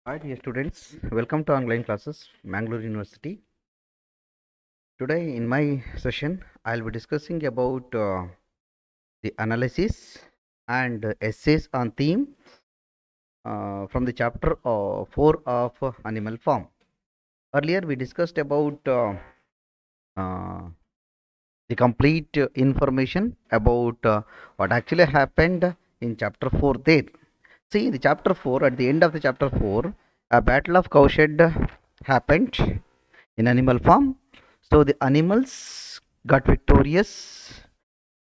Hi, dear students. Welcome to online classes, Mangalore University. Today, in my session, I'll be discussing about the analysis and essays on theme from the chapter 4 of animal form. Earlier, we discussed about uh, the complete information about what actually happened in chapter 4 there. See, in the chapter 4, at the end of the chapter 4, a battle of cowshed happened in animal form. So the animals got victorious,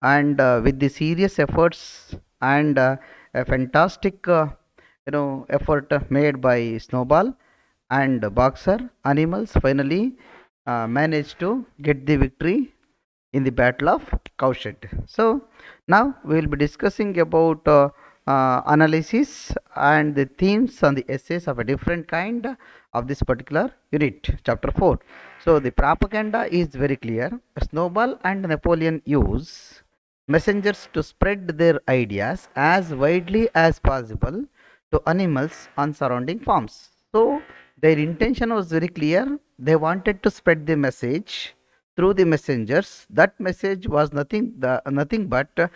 and with the serious efforts and a fantastic effort made by Snowball and Boxer, animals finally managed to get the victory in the battle of cowshed. So now we will be discussing about analysis and the themes and the essays of a different kind of this particular unit, chapter 4. So the propaganda is very clear. Snowball and Napoleon use messengers to spread their ideas as widely as possible to animals on surrounding farms. So their intention was very clear. They wanted to spread the message through the messengers. That message was nothing but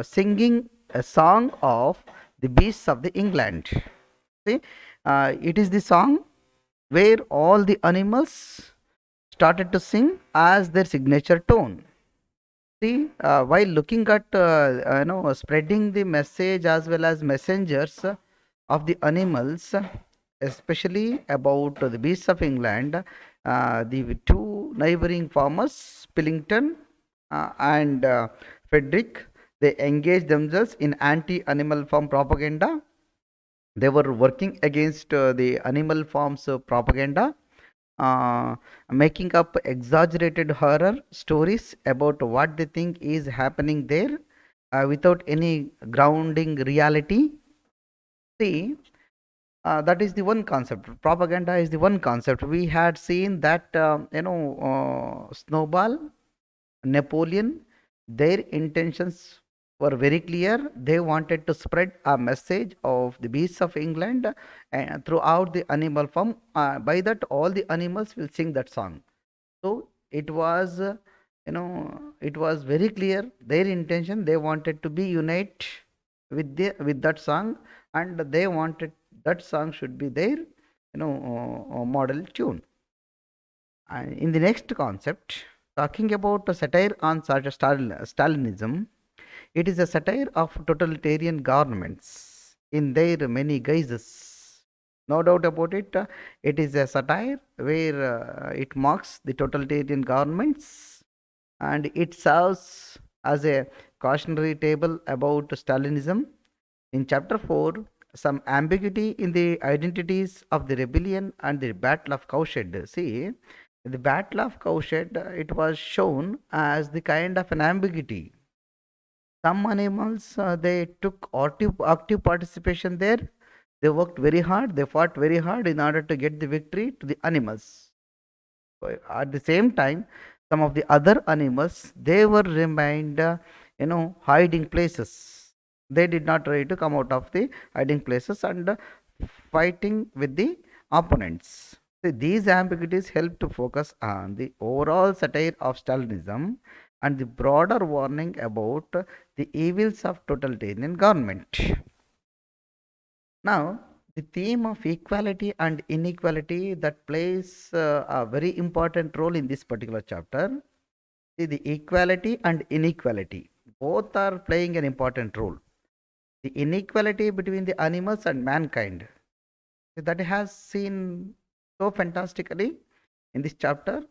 singing a song of the beasts of the England. See, it is the song where all the animals started to sing as their signature tone. See, while looking at spreading the message as well as messengers of the animals, especially about the beasts of England, the two neighboring farmers, Pillington and Frederick, they engaged themselves in anti-animal farm propaganda. They were working against the animal farms propaganda, uh, making up exaggerated horror stories about what they think is happening there without any grounding reality. See, that is the one concept. Propaganda is the one concept. We had seen that Snowball, Napoleon, their intentions were very clear. They wanted to spread a message of the beasts of England throughout the animal form. By that, all the animals will sing that song. So it was, it was very clear their intention. They wanted to be unite with that song, and they wanted that song should be their, model tune. And in the next concept, talking about a satire on Stalinism, it is a satire of totalitarian governments in their many guises. No doubt about it. It is a satire where it mocks the totalitarian governments, and it serves as a cautionary tale about Stalinism. In chapter 4, some ambiguity in the identities of the rebellion and the Battle of Cowshed. See, the Battle of Cowshed, it was shown as the kind of an ambiguity. Some animals, they took active participation there. They worked very hard, they fought very hard in order to get the victory to the animals. At the same time, some of the other animals, they were remained, hiding places. They did not try to come out of the hiding places and fighting with the opponents. So these ambiguities help to focus on the overall satire of Stalinism and the broader warning about the evils of totalitarian government. Now, the theme of equality and inequality that plays a very important role in this particular chapter. See, the equality and inequality both are playing an important role. The inequality between the animals and mankind that has seen so fantastically in this chapter.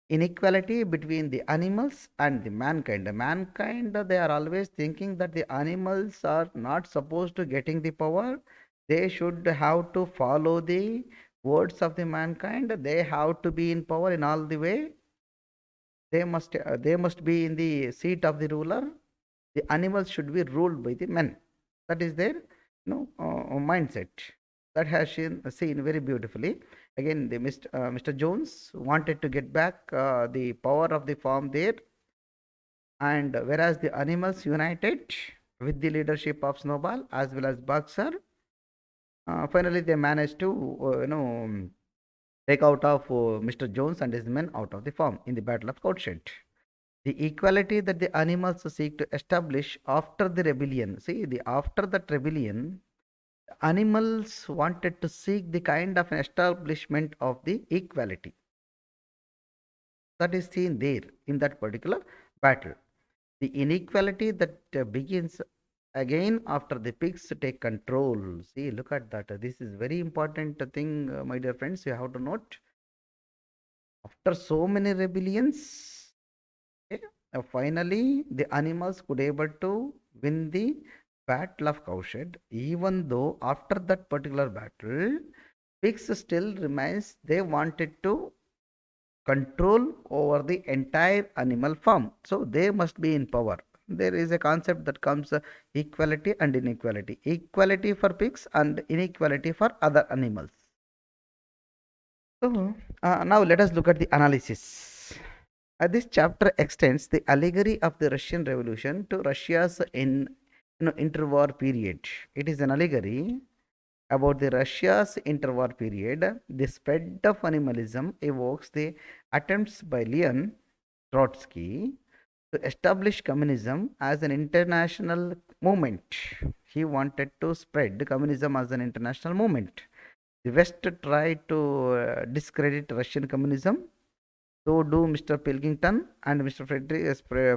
Inequality between the animals and the mankind. The mankind, they are always thinking that the animals are not supposed to getting the power. They should have to follow the words of the mankind. They have to be in power in all the way. They must be in the seat of the ruler. The animals should be ruled by the men. That is their mindset. That has seen very beautifully. Again, Mr. Jones wanted to get back the power of the farm there, and whereas the animals united with the leadership of Snowball as well as Boxer, Finally, they managed to, take out of Mr. Jones and his men out of the farm in the Battle of Cowshed. The equality that the animals seek to establish after the rebellion. See, the after that rebellion, animals wanted to seek the kind of an establishment of the equality that is seen there in that particular battle. The inequality that begins again after the pigs take control. See, look at that. This is very important thing, my dear friends. You have to note. After so many rebellions, okay, finally the animals could able to win the battle of Cowshed. Even though after that particular battle, pigs still remains. They wanted to control over the entire animal farm. So they must be in power. There is a concept that comes equality and inequality. Equality for pigs and inequality for other animals. So now let us look at the analysis. This chapter extends the allegory of the Russian Revolution to Russia's interwar period. It is an allegory about the Russia's interwar period. The spread of animalism evokes the attempts by Leon Trotsky to establish communism as an international movement. He wanted to spread communism as an international movement. The West tried to discredit Russian communism. So do Mr. Pilkington and Mr.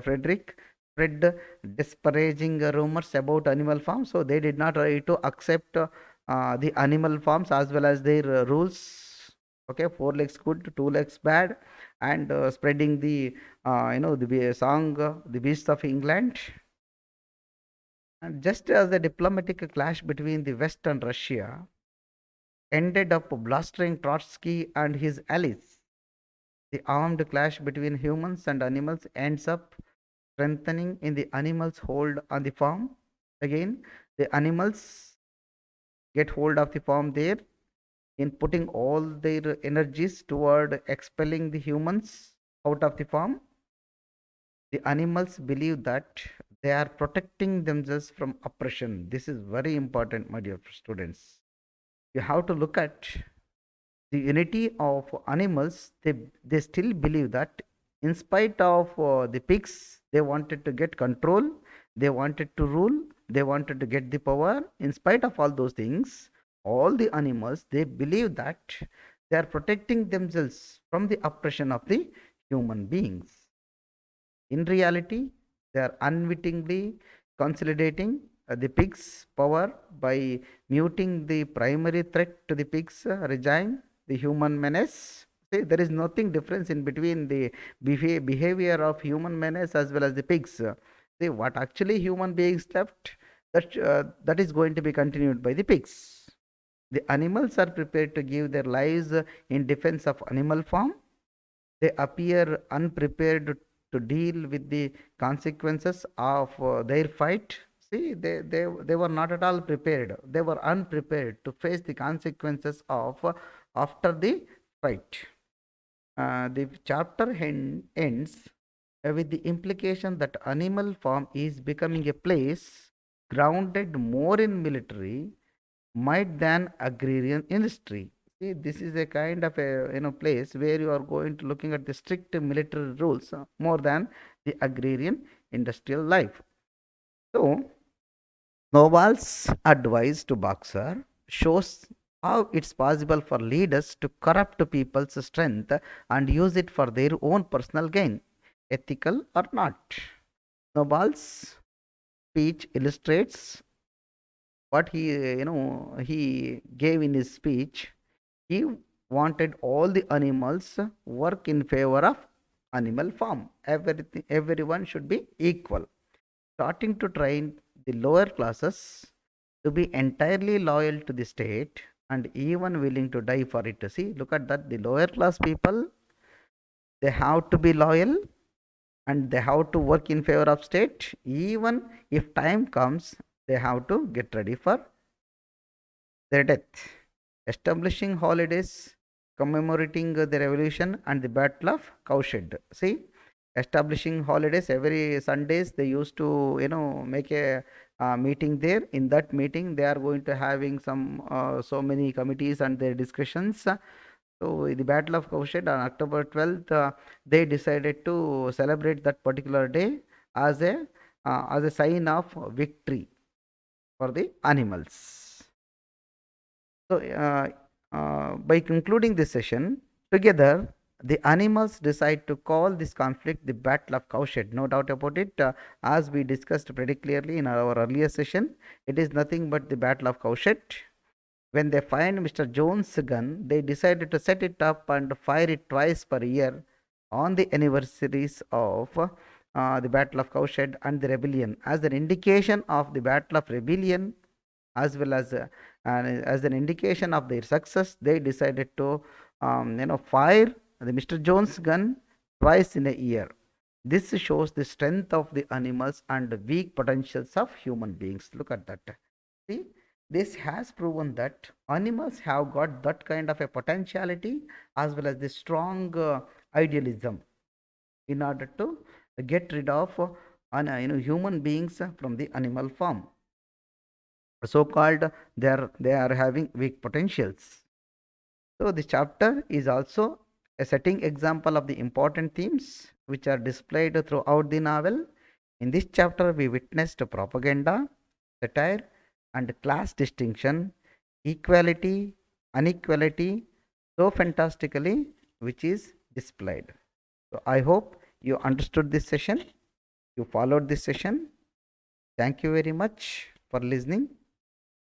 Frederick spread disparaging rumors about animal farms. So they did not try to accept the animal farms as well as their rules. Okay, four legs good, two legs bad, and spreading the song "The Beasts of England." And just as the diplomatic clash between the West and Russia ended up blustering Trotsky and his allies, the armed clash between humans and animals ends up strengthening in the animals' hold on the farm. Again, the animals get hold of the farm there in putting all their energies toward expelling the humans out of the farm. The animals believe that they are protecting themselves from oppression. This is very important, my dear students. You have to look at the unity of animals. They still believe that in spite of the pigs, they wanted to get control, they wanted to rule, they wanted to get the power. In spite of all those things, all the animals, they believe that they are protecting themselves from the oppression of the human beings. In reality, they are unwittingly consolidating the pigs' power by muting the primary threat to the pigs' regime, the human menace. See, there is nothing difference in between the behavior of human menace as well as the pigs. See, what actually human beings left, that is going to be continued by the pigs. The animals are prepared to give their lives in defense of animal farm. They appear unprepared to deal with the consequences of their fight. See, they were not at all prepared. They were unprepared to face the consequences of after the fight. The chapter ends with the implication that animal farm is becoming a place grounded more in military might than agrarian industry. See, this is a kind of a place where you are going to looking at the strict military rules more than the agrarian industrial life. So Noval's advice to Boxer shows how it's possible for leaders to corrupt people's strength and use it for their own personal gain, ethical or not. Noval's speech illustrates what he gave in his speech. He wanted all the animals work in favor of animal farm. Everyone should be equal. Starting to train the lower classes to be entirely loyal to the state and even willing to die for it. See, look at that. The lower class people, they have to be loyal and they have to work in favor of state. Even if time comes, they have to get ready for their death. Establishing holidays commemorating the revolution and the battle of Cowshed. See, establishing holidays every Sundays, they used to make a meeting there. In that meeting, they are going to having some so many committees and their discussions. So the Battle of Cowshed on October 12th, they decided to celebrate that particular day as a sign of victory for the animals. So, by concluding this session, together the animals decide to call this conflict the Battle of Cowshed. No doubt about it. As we discussed pretty clearly in our earlier session, it is nothing but the Battle of Cowshed. When they find Mr. Jones' gun, they decided to set it up and fire it twice per year on the anniversaries of the Battle of Cowshed and the rebellion as an indication of the Battle of Rebellion, as well as an indication of their success. They decided to fire the Mr. Jones gun twice in a year. This shows the strength of the animals and the weak potentials of human beings. Look at that. See, this has proven that animals have got that kind of a potentiality as well as the strong idealism in order to get rid of human beings from the animal form. So called they are having weak potentials. So this chapter is also a setting example of the important themes which are displayed throughout the novel. In this chapter, we witnessed propaganda, satire, and class distinction, equality, inequality, so fantastically, which is displayed. So I hope you understood this session, you followed this session. Thank you very much for listening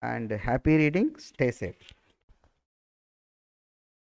and happy reading. Stay safe.